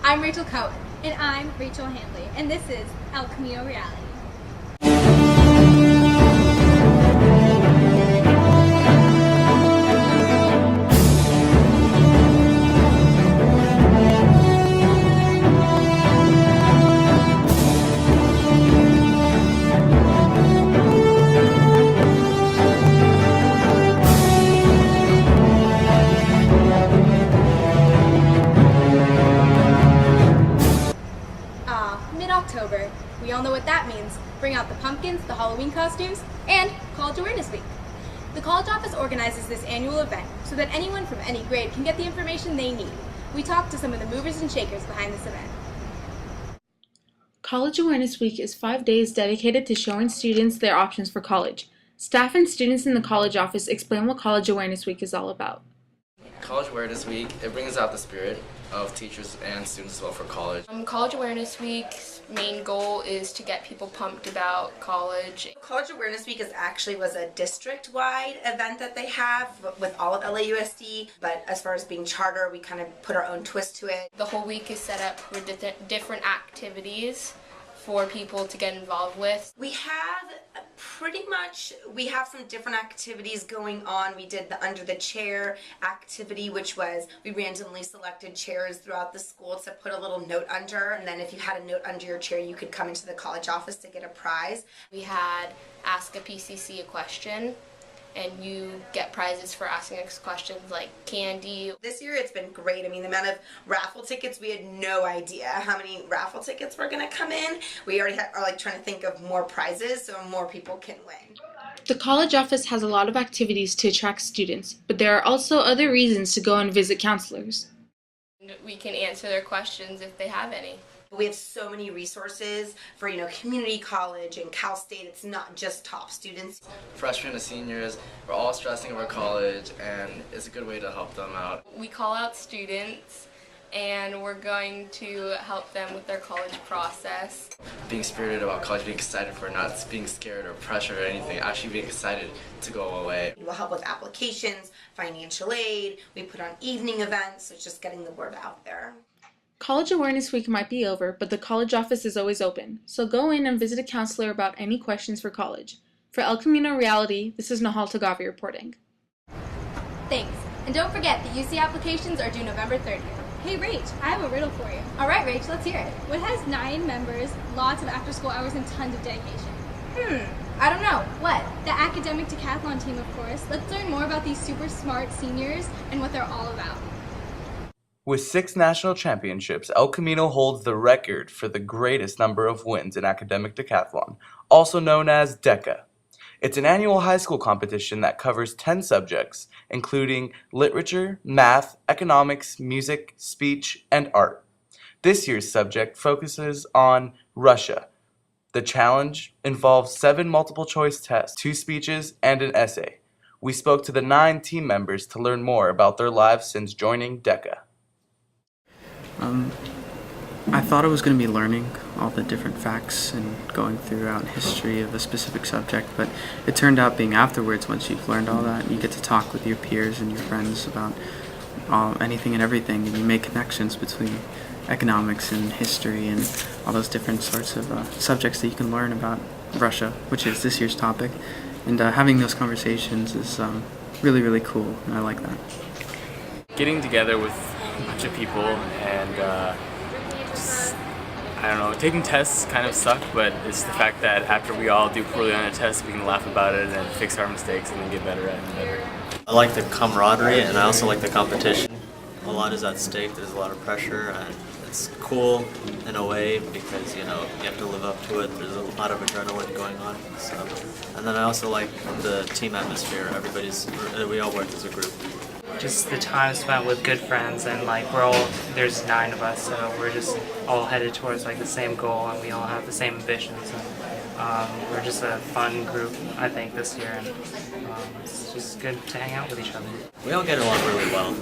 I'm Rachel Cohen. And I'm Rachel Handley, and this is El Camino Reality. Mid-October. We all know what that means. Bring out the pumpkins, the Halloween costumes, and College Awareness Week. The college office organizes this annual event so that anyone from any grade can get the information they need. We talked to some of the movers and shakers behind this event. College Awareness Week is 5 days dedicated to showing students their options for college. Staff and students in the college office explain what College Awareness Week is all about. College Awareness Week, it brings out the spirit of teachers and students as well for college. College Awareness Week's main goal is to get people pumped about college. College Awareness Week was a district-wide event that they have with all of LAUSD, but as far as being charter, we kind of put our own twist to it. The whole week is set up for different activities for people to get involved with. We have some different activities going on. We did the Under the Chair activity, which was we randomly selected chairs throughout the school to put a little note under, and then if you had a note under your chair, you could come into the college office to get a prize. We had Ask a PCC a Question, and you get prizes for asking us questions like candy. This year it's been great. I mean, the amount of raffle tickets, we had no idea how many raffle tickets were going to come in. We already are trying to think of more prizes so more people can win. The college office has a lot of activities to attract students, but there are also other reasons to go and visit counselors. We can answer their questions if they have any. We have so many resources for, community college and Cal State. It's not just top students. Freshmen and seniors, we're all stressing over college, and it's a good way to help them out. We call out students, and we're going to help them with their college process. Being spirited about college, being excited for it, not being scared or pressured or anything, actually being excited to go away. We'll help with applications, financial aid, we put on evening events, so it's just getting the word out there. College Awareness Week might be over, but the college office is always open, so go in and visit a counselor about any questions for college. For El Camino Reality, this is Nahal Tagavi reporting. Thanks. And don't forget, the UC applications are due November 30th. Hey Rach, I have a riddle for you. All right, Rach, let's hear it. What has 9 members, lots of after-school hours, and tons of dedication? I don't know. What? The academic decathlon team, of course. Let's learn more about these super smart seniors and what they're all about. With 6 national championships, El Camino holds the record for the greatest number of wins in academic decathlon, also known as DECA. It's an annual high school competition that covers 10 subjects, including literature, math, economics, music, speech, and art. This year's subject focuses on Russia. The challenge involves 7 multiple-choice tests, 2 speeches, and an essay. We spoke to the 9 team members to learn more about their lives since joining DECA. I thought I was going to be learning all the different facts and going throughout history of a specific subject, but it turned out being afterwards, once you've learned all that, you get to talk with your peers and your friends about anything and everything, and you make connections between economics and history and all those different sorts of subjects that you can learn about Russia, which is this year's topic. And having those conversations is really, really cool, and I like that. Getting together with a bunch of people and I don't know, taking tests kind of suck, but it's the fact that after we all do poorly on a test, we can laugh about it and fix our mistakes and then get better and better. I like the camaraderie and I also like the competition. A lot is at stake, there's a lot of pressure, and it's cool in a way because, you have to live up to it. There's a lot of adrenaline going on. And then I also like the team atmosphere. We all work as a group. Just the time spent with good friends, and there's 9 of us, so we're just all headed towards the same goal, and we all have the same ambitions, and we're just a fun group, I think, this year, and it's just good to hang out with each other. We all get along really well.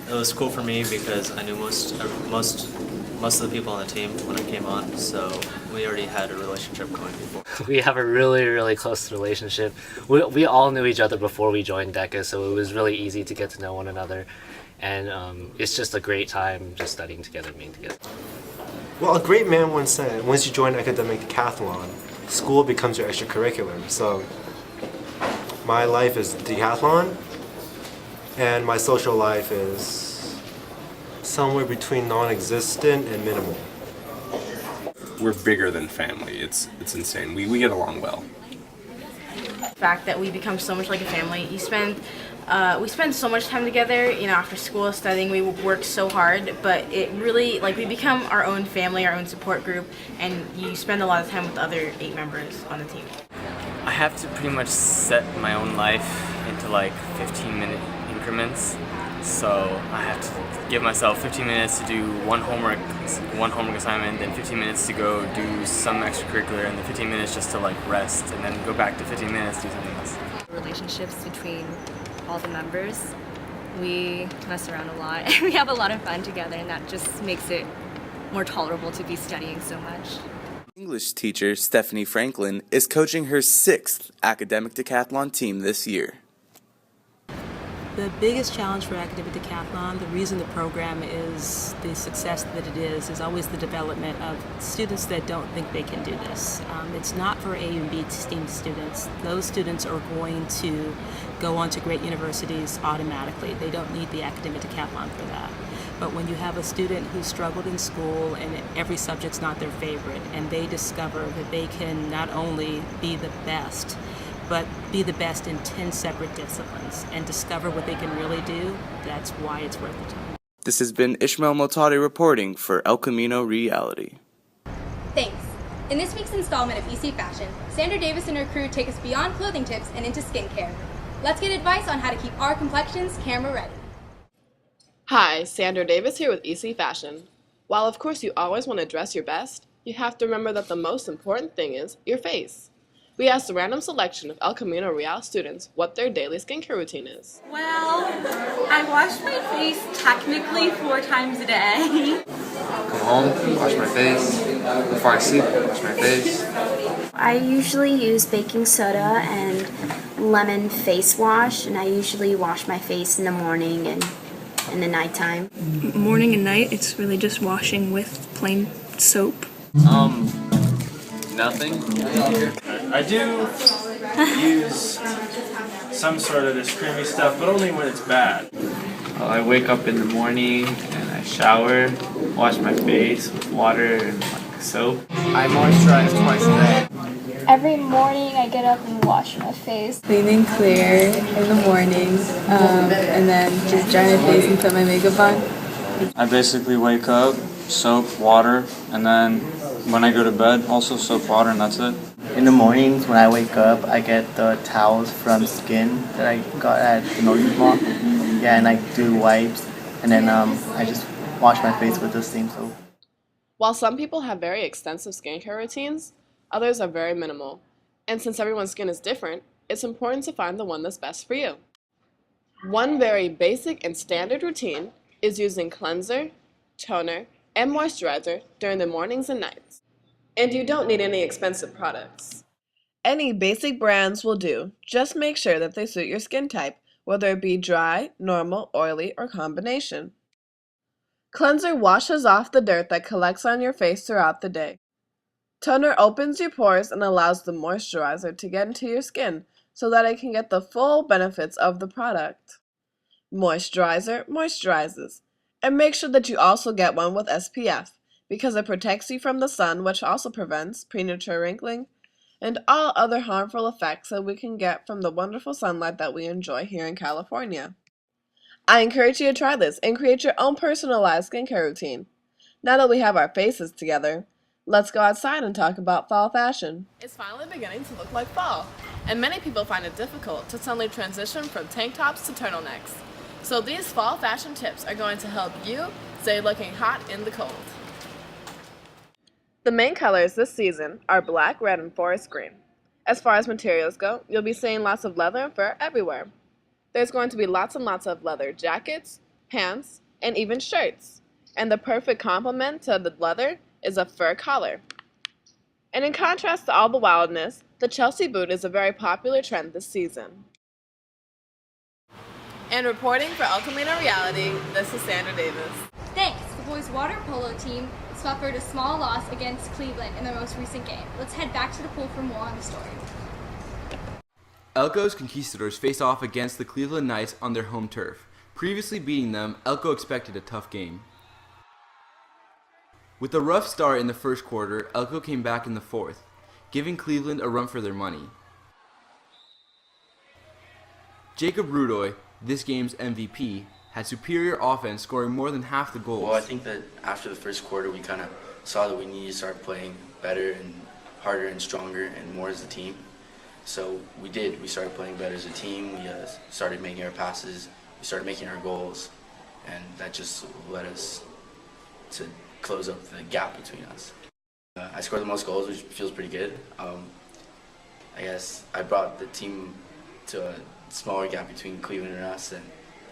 It was cool for me because I knew most of the people on the team when I came on, so we already had a relationship going before. We have a really, really close relationship. We all knew each other before we joined DECA, so it was really easy to get to know one another. and it's just a great time just studying together, being together. Well, a great man once said, once you join academic decathlon, school becomes your extracurricular. So my life is decathlon, and my social life is somewhere between non-existent and minimal. We're bigger than family. It's insane. We get along well. The fact that we become so much like a family. We spend so much time together, you know, after school studying. We work so hard, but it really, like, we become our own family, our own support group, and you spend a lot of time with the other 8 members on the team. I have to pretty much set my own life into like 15-minute increments. So I have to give myself 15 minutes to do one homework assignment, then 15 minutes to go do some extracurricular, and then 15 minutes just to like rest, and then go back to 15 minutes to do something else. Relationships between all the members. We mess around a lot and we have a lot of fun together, and that just makes it more tolerable to be studying so much. English teacher Stephanie Franklin is coaching her 6th academic decathlon team this year. The biggest challenge for academic decathlon, the reason the program is the success that it is always the development of students that don't think they can do this. It's not for A and B STEAM students. Those students are going to go on to great universities automatically. They don't need the academic decathlon for that. But when you have a student who struggled in school and every subject's not their favorite, and they discover that they can not only be the best, but be the best in 10 separate disciplines and discover what they can really do, that's why it's worth the time. This has been Ishmael Motadi reporting for El Camino Reality. Thanks. In this week's installment of ECFashion, Sandra Davis and her crew take us beyond clothing tips and into skincare. Let's get advice on how to keep our complexions camera ready. Hi, Sandra Davis here with ECFashion. While of course you always want to dress your best, you have to remember that the most important thing is your face. We asked a random selection of El Camino Real students what their daily skincare routine is. Well, I wash my face technically 4 times a day. Come home, wash my face. Before I sleep, wash my face. I usually use baking soda and lemon face wash, and I usually wash my face in the morning and in the nighttime. Morning and night, it's really just washing with plain soap. Nothing. I do use some sort of this creamy stuff, but only when it's bad. I wake up in the morning and I shower, wash my face with water and like soap. I moisturize twice a day. Every morning I get up and wash my face. Clean and clear in the morning, and then just dry my face and put my makeup on. I basically wake up, soap, water, and then when I go to bed, also soap, water, and that's it. In the mornings when I wake up, I get the towels from Skin that I got at the Northern Mall. Yeah, and I do wipes, and then I just wash my face with the same soap. While some people have very extensive skincare routines, others are very minimal. And since everyone's skin is different, it's important to find the one that's best for you. One very basic and standard routine is using cleanser, toner, and moisturizer during the mornings and nights. And you don't need any expensive products. Any basic brands will do. Just make sure that they suit your skin type, whether it be dry, normal, oily, or combination. Cleanser washes off the dirt that collects on your face throughout the day. Toner opens your pores and allows the moisturizer to get into your skin so that it can get the full benefits of the product. Moisturizer moisturizes. And make sure that you also get one with SPF, because it protects you from the sun, which also prevents premature wrinkling and all other harmful effects that we can get from the wonderful sunlight that we enjoy here in California. I encourage you to try this and create your own personalized skincare routine. Now that we have our faces together, let's go outside and talk about fall fashion. It's finally beginning to look like fall, and many people find it difficult to suddenly transition from tank tops to turtlenecks. So these fall fashion tips are going to help you stay looking hot in the cold. The main colors this season are black, red, and forest green. As far as materials go, you'll be seeing lots of leather and fur everywhere. There's going to be lots and lots of leather jackets, pants, and even shirts. And the perfect complement to the leather is a fur collar. And in contrast to all the wildness, the Chelsea boot is a very popular trend this season. And reporting for El Camino Reality, this is Sandra Davis. Thanks. The boys' water polo team suffered a small loss against Cleveland in their most recent game. Let's head back to the pool for more on the story. Elko's Conquistadors face off against the Cleveland Knights on their home turf. Previously beating them, Elko expected a tough game. With a rough start in the first quarter, Elko came back in the fourth, giving Cleveland a run for their money. Jacob Rudoy, this game's MVP, had superior offense, scoring more than half the goals. Well, I think that after the first quarter, we kind of saw that we needed to start playing better and harder and stronger and more as a team. So we did. We started playing better as a team. We started making our passes. We started making our goals, and that just led us to close up the gap between us. I scored the most goals, which feels pretty good. I guess I brought the team to a smaller gap between Cleveland and us and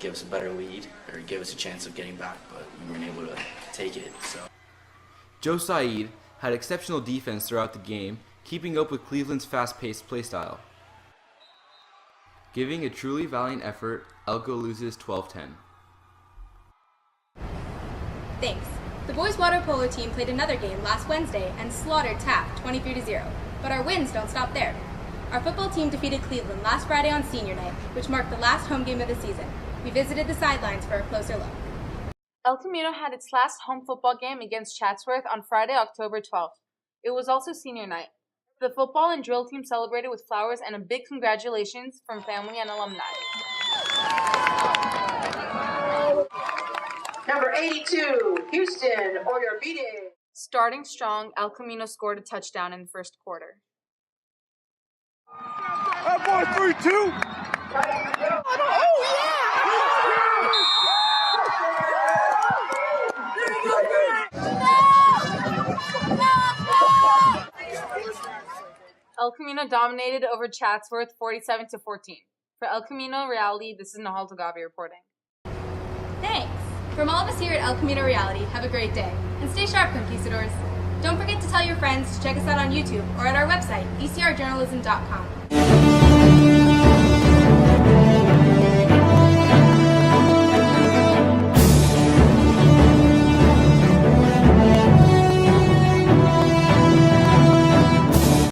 gave us a better lead, or gave us a chance of getting back, but we weren't able to take it. So Joe Said had exceptional defense throughout the game, keeping up with Cleveland's fast-paced playstyle. Giving a truly valiant effort, Elko loses 12-10. Thanks. The boys' water polo team played another game last Wednesday and slaughtered Taft 23-0. But our wins don't stop there. Our football team defeated Cleveland last Friday on senior night, which marked the last home game of the season. We visited the sidelines for a closer look. El Camino had its last home football game against Chatsworth on Friday, October 12th. It was also senior night. The football and drill team celebrated with flowers and a big congratulations from family and alumni. Number 82, Houston, Oyarbide. Starting strong, El Camino scored a touchdown in the first quarter. That boy 3-2. Oh, yeah! El Camino dominated over Chatsworth 47-14. For El Camino Reality, this is Nahal Tagavi reporting. Thanks! From all of us here at El Camino Reality, have a great day. And stay sharp, Conquistadors. Don't forget to tell your friends to check us out on YouTube or at our website, ecrjournalism.com.